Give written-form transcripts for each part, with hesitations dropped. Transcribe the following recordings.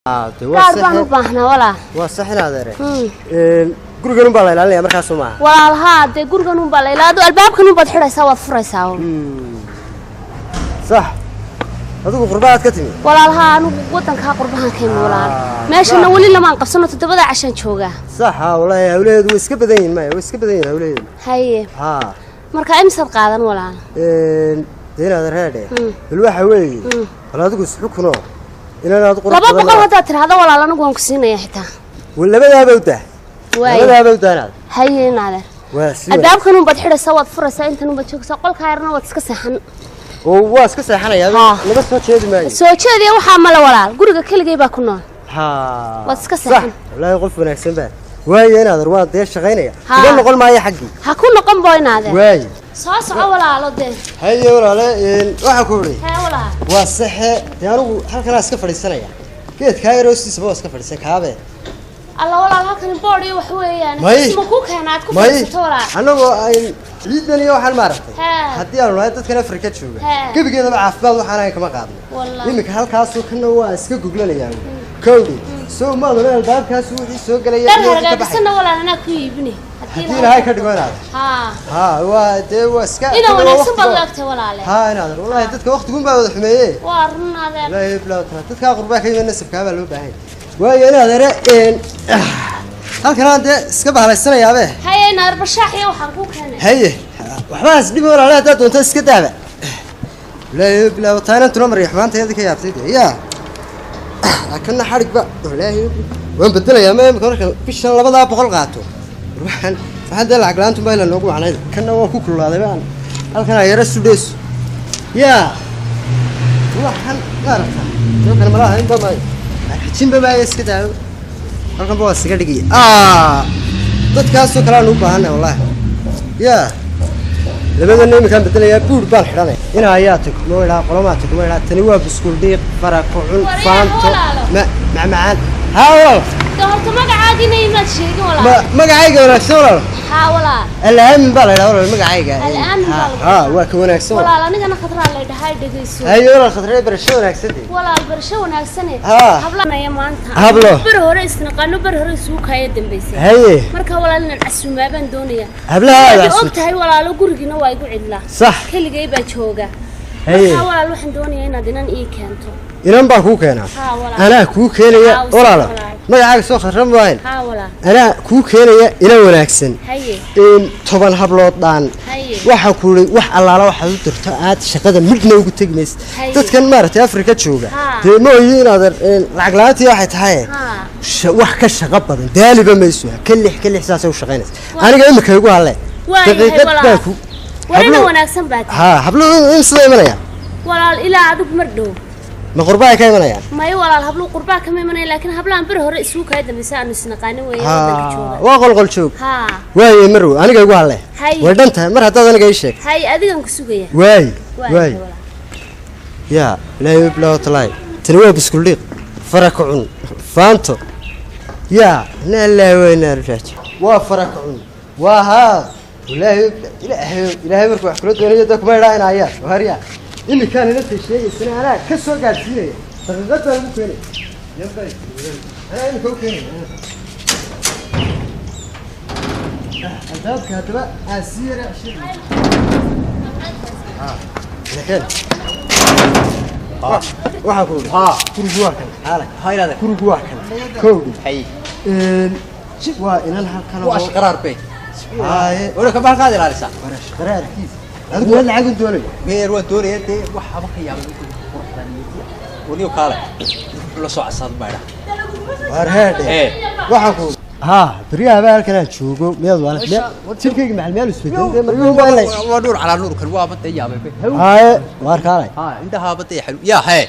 Kaarbaan u baahnaa walaa. Waa saxina adeere. Gurigan u baa ilaalinaya markaas uma. Walaalha de gurigan u baa ilaado albaabkan u baad xiraysaa waad furaysaa. Sax. Adigu qurbaad ka timi. Walaalha anu wadanka qurbahan ka yimid walaal. Meeshana wali lama qabsano 7 cashan jooga. Sax wallahi hawleedu iska badan yihiin ma iska badan yihiin hawleedu. Haye. Marka imsad qaadan walaal. Deena adeerade. Waxa weey. Walaal adigu isxukuno. إلى هذا قرب. لما بقول هذا ترى هذا ولا أنا نقول كسينة حتى. ولا بدها بوده. بدها بوده أنا. هاي نعذر. الباب كانوا بدحر سواد فرصة أنت نو بتشوف ساقول خيرنا وتسكسحن. واسكسحن يا. أنا بس سوتشي ما. سوتشي ذي وحمل ولا. قولك كل جيبه كنا. وتسكسحن. لا يقول فينا كسبان. واي أنا ذروات ديش شغينة. تقول نقول ما هي حقي. هكون نقم باين هذا. واي. صاص ولا على ده. هاي ولا لا واحد كوري. هاي ولا. والصحة يعني هل كنا سكفر السنة يعني. كيف كايروس سبوا سكفر السنة كابه. الله ولا هكذا بوري وحوي يعني. مكوك هنا تكون في أنا عيدنا اليوم حال مرتين. حتى أنا رأيت كنا فركت شو. كيف كذا بعفبال وحنا كم قاعد. والله. يمكن هالكاسو كنا واسك جوجل يعني. كودي. سو ما ذا الباب كاسو سو قال يا. لا بس أنا ولا أنا كيبني. هتيل هاي كده قاعد. هو ده واسك. إذا وانا سبلغت ولا عليه. أنا والله تدك وقت قوم بعد حماية. وارنا ذا. لا يبلا تدك قربك هي الناس بكامل لو بعين. ويا أنا ذا هل كان هذا سكبها على السنة يا به؟ هاي نار بشاحية وحركوك هنا. هاي وحماس دي بقول عليها تدو أنت سكتها. لا يبلا وطانا أنت نمر يحمان تيجي كي يعطيك يا. كنا حرق بقى لا يبلا وين بدنا يا ما كنا في الشهر لا بدأ بقول قاتو. روحن هذا العقل أنتم بايلا نوقو عنا كنا وكوك الله ذا هل كان يرسل سدس يا روحن قارفة روحن مراه إنت ما حتشين بما يسكتها هل كان بوا سكتي dadkaasoo kala loo baahanay wallahi yaa labada nin kan bedelayaa buur baan xidhanay in ayaatag loo ilaa qolomaatag loo ilaa tani waa biskuul diiq faraqo cun faanto macmacaan haa doorto magacaadina imaad sheegin walaal magacayga wanaagsan walaal haa walaal الآن بالله ولا magacayga الآن ها waa ka wanaagsan walaal anigana khadra la dhahay dhageyso hayo walaal khadra barasho wanaagsan walaal barasho wanaagsan hablanaya maanta hablo bar hore isnaqaano bar hore suuqaya dambeysay haye marka walaal inaan casuumaabaan doonaya hablaha ogtahay walaal gurigina waa igu cidlaa sax kaligay baa jooga haye walaal waxaan doonayaa inaad inan ii keento inan baa ku keenaa ana ku keenaya walaal magacaaga soo kharram wayn ana ku keenaya ila wanaagsan in 10 hablood daan waxa ku wax allaala waxa u dirto aad shaqada midna ugu tagmeys dadkan maartay Afrika jooga deemooyin aad lacag laantii waxay tahay wax ka shaqo badan daaliba mayso kalix saas u shaqeynaysa aniga imika igu halay daqiiqad ku warina wanaagsan baad hablo in sida imanaya walaal ila adug mardhow ما قرباء كم أنا يعني؟ ما يوالله هبلو قرباء كم أنا لكن هبلان بره رئيسوك هيدا مساء نسنقاني ويا وقل شوك واي مرو أنا جاي أقول له ودنتها مرة هذا أنا جاي شيك هاي أديكم كسوقية واي يا لا يبلا طلعي تنوي بسكوليق فرق عن فانتو يا لا وين رجعت وفرق عن وها ولا إلهي مركو حكرت ولا يدك ما يراعي عياش وهريا اللي كان نفس الشيء السنة أنا كسر قاعد فيه تغلطت أنا ممكن ينبغي أنا ممكن الباب كاتبة أسير عشرين لكن واحد كل كل واحد حالك هاي هذا كل واحد كودي حي وإن أنا كان واش قرار بي هاي ولا كم قادر على ساعة قرار كيف أقول ولا عقد دولي غير ودولي أنت وحبك يا ونيو كاله ولا صع صاد بعده وهذا وحكوا بريها بالكنا تشوفوا ميل ولا تلقي مع الميل وسفيد ودور على نور كل وابد يا بيبي هاي واركاله انت هابط حلو يا هاي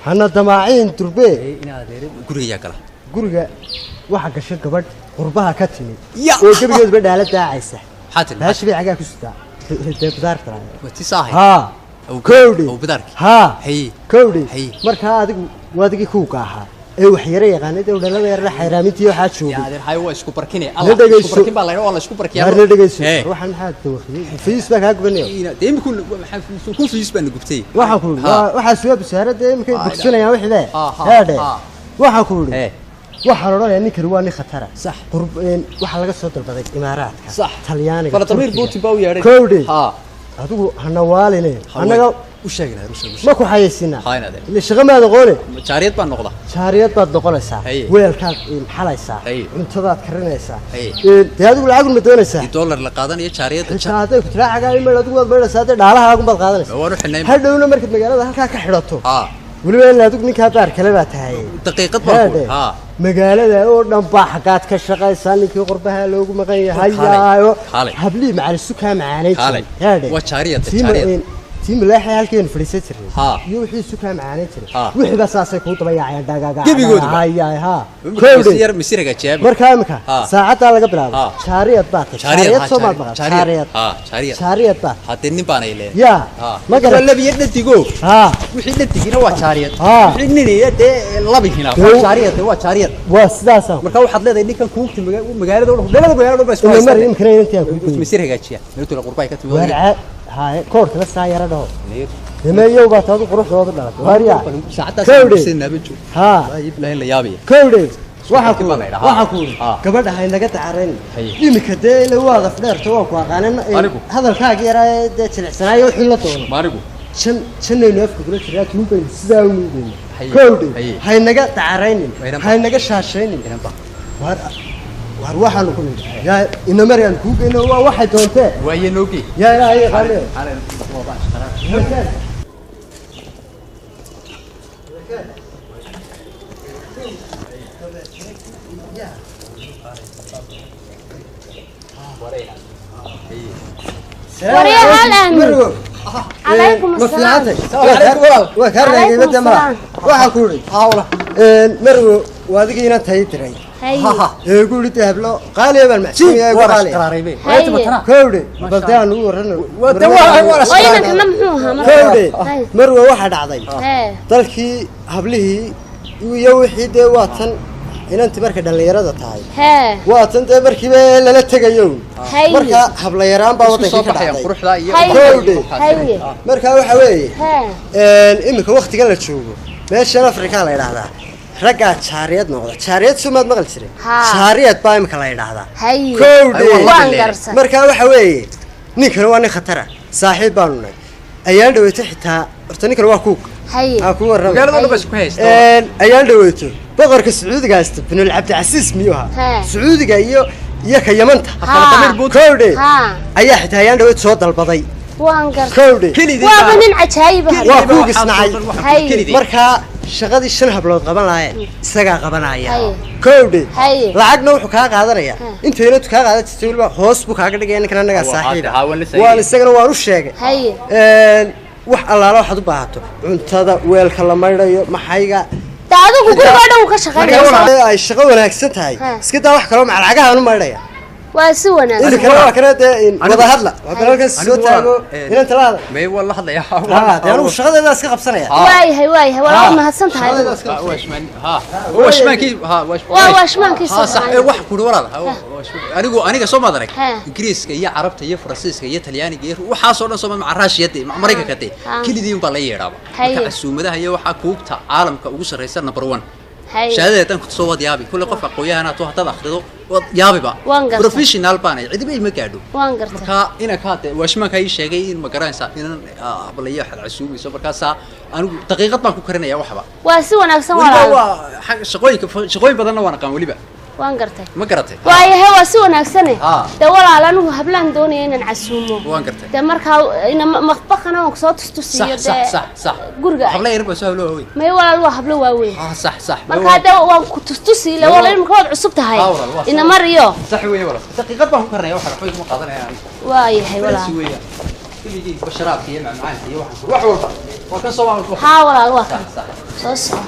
حنا دماعين تربيه ina adeer guriga kala guriga waxa gashay gabadh qurbaha ka timid oo gabigeed ba dhaala daacaysa xatil baash bi caga ku sitaa beedar taray wati saahay oo kowdi oo bidarki hay kowdi marka adigu waadigi ku qaaha ee wax yar yaqaanid oo dhalada yar la xiraamintii waxa joogay ya adeer hay waa isku barkine alla isku barkin baa la yiraahdo isku barkiyaa marna dhageyso waxan maxaa tawxiid Facebook ha gubanayo deem ku fiis baan gubtay waxa ku waxa soo bisaaradda imkay bogsanayaan wixii haade waxaan ku yidhi ايه waxaan odhanayaa ninkani waa nin khatara صح waxaa laga soo dalbaday imaaraadka صح talyaaniga فلا ضمير بوتي باو يا ريت كودي ها adigu hana waaline anaga وش شايلها وش ma ku xayeysinaa هاي نادر ile shaqamaada qoone جاريت بان نقطه jaariyad baad noqonaysaa Haye. weelkaad xalaysaa Haye. cuntadaad karinaysaa Haye. dee adigu lacag ma doonaysaa دولار لا قادنيه جاريت xitaa hadday ku tiraacagaa imail adigu waad maydhaysaa hadday dhaalahaagun baad qaadanaysaa وانا حنين hadhowna markaad magaalada halkaa ka xidhato ها weliba in adigu ninkaa baar kale baa tahay دقيقه بان ها magaalada oo dhan baa xagaad ka shaqaysaa ninkii qurbaha loogu maqan yahay hayaayo Kaalay. hablii macalisu kaa macaanay Kaalay. Waa jaariyad, Tii jaariyad. tii malaaxay halkeen fadhiisan jiray Haa. iyo wixii su kaa macaanay jiray Haa. wixii baa saasay kuu daba yaacayaan dhagaga Gebigoodaba. hayaay haa مسير مسيرك جاب markaa imika Haa. saacaddaa laga bilaabo Haa. jaariyad baa tahay jaariyad soo maad maqan jaariyad ها جاريت jaariyad baa هاتني بان ايله yaa ها ma garan ولا بيدنا تيجو haa wixii la tigina waa jaariyad Haa. wixii ninaya dee laba hina Dee- waa jaariyad waa jaariyad waa sidaasa marka waxaad leedahay ninkan kuugta magaalada labada magaalada baa isku ina mar haystaan imkana intaa ku goyn مسير hagaajiya meeltu la qurbay ka timi warca haa koorka la saa yara dhaho demeeyow baa taadu quruxdooda dhalatay waarya saacadaas Kowdhe. sinaba joog haa ay iblahin la yaabiya kowdhe waxa ku Kibaa la yidhaha. waxa ku Haa. gabadha hay naga tacareyn Haye. imika dee ila waada fdheerto waa ku aqaanan Anigu. hadalkaaga yaraa ee dee jilicsanaayo wixii la doono maarigu janaynu afka kula jiraa tuubaynu sidaa u nuugayno Haye. kowdhe Haye. hay naga tacareynin Wayna ba- hay naga shaashaynin inan ba waar waxaanu ku nidhi yaa ina maryan kuu geyno waa waxay doontee waaye noogi yaa ilaahay qaale ana waa baa shaqara Waryaa halan. Calaykum ma assalaam. fiicantay waa kaa reegay Calaykum badda mara assalaam. waxaa ku yidhi hawla marwo waa adiga inaan tahay diray Haye. ee ku yidhi hablo qaaliya baan maxsuumiyaa ugu wara qaaliya qaraaraybe Haye. kowdhe balde aan ugu warrano Wada waa Oo inankana muxuu ahaa marka? kowdhe Haye. marwo waxaa dhacday Hee. dalkii hablihii iyo wixii dee waa tan inantii markay dhallinyarada tahay Hee. waa tan dee markiiba lala tegayo Haye. marka habla yaraan baa soo wadankii ka baxayaan dhacday quruxda iyo Haye. Kowdhe. Haye. marka waxa weeye Hee. iminka waktigan la joogo meeshan afrika la yidhaahdaa raggaa jaariyad noqda jaariyad sumaad maqli jiray Haa. jaariyad baa imika la yidhaahdaa Haye. kowdhe Waan garsan. marka waxa weeye ninkana waa nin khatara saaxiib baanu nahay ayaan dhaweyto xitaa horta ninkana waa kuug Haye. aan ku warramay magaalada dhan baa isku haysta ayaan dhaweyto boqorka sacuudiga haysta binul cabdicasiis miyuu ahaa Haa. sacuudiga iyo ka yamanta Haa. kowdhe Haa. ayaa xitaa ayaan dhaweyto soo dalbaday Waan garsan. kowdhe kelidii Waa nin cajaayib ah. Waa kuug isnacay. Haye. markaa shaqadii 5 hablood qaban lahaayeen isagaa qabanaya Haye. kowdhe Haye. lacagna wuxuu kaa qaadanaya Ha. intayna tu kaa qaadan jirtay waliba hoos buu kaaga dhigaya ninkan annagaa Waa saaxiib haa, waa la saxiib. waan isagana waan u sheegay Haye. wax allaala waxaad u baahato cuntada weelka la maydhayo maxayga Ta adigu guriga dhan ka shaqeynaysaa. marka ay shaqo wanaagsan tahay Ha. iska daa wax kale oo macalagaha u maydhaya Waa si wanaagsan. inta kale waa kana dee wada hadla waa balkan soo Anigu waa- taago inaan talaada may walla hadlaya dee anigu shaqadeeda iska qabsanaya Waayahay waayahay waa mahadsan tahay. washman ha washmankii ha Waa washmaankiisa. ha sax wax ku walaal aniga soo madarag Ha. ingiriiska iyo carabta iyo faransiiska iyo talyaaniga iyo waxa soo dhan soo ma raashiyada maraykanka kate Ha. kilidii baa la yeedhaaba Haye. marka casuumadaha iyo waxa kuubta caalamka ugu sareysan number 1 Haye. shahaadada tan ku soo wad yaabi kulli qof aqooyahana to hadda akhrido wad yaabiba Waan gartay. professional baan cidiba ima gaadho Waan gartay. marka ina ka tahay washmanka ay sheegay in ma garanaysa in ablayo xad casuumayso markaas anigu daqiiqad baan ku karinaya waxba Waa si wanaagsan waliba walaal. waa shaqooyin badanna waan aqaan waliba Waan gartay. ma garatay Waayahay waa si wanaagsan. Haa. Ta walaal anigu hablaan doonaya inaan casuumo. waan gartay Ta markaa ina maqbaqana aan soo tustusiyo صح guriga. habla yar baa soo hablo weey May walaal waa hablo waaweyn. صح Markaa da waan ku tustusi la walaal markaa wad cusub tahay. Haa, walaal, waa Ina mariyo. صح weey wala daqiiqad baan ku karinaya waxa waxba kuma qaadanaya Waayahay walaal. si weeya kilidii basharaabka iyo macmacaanka iyo waxa wax walba waa kan soo Haa walaal waa kan. صح Soo soo.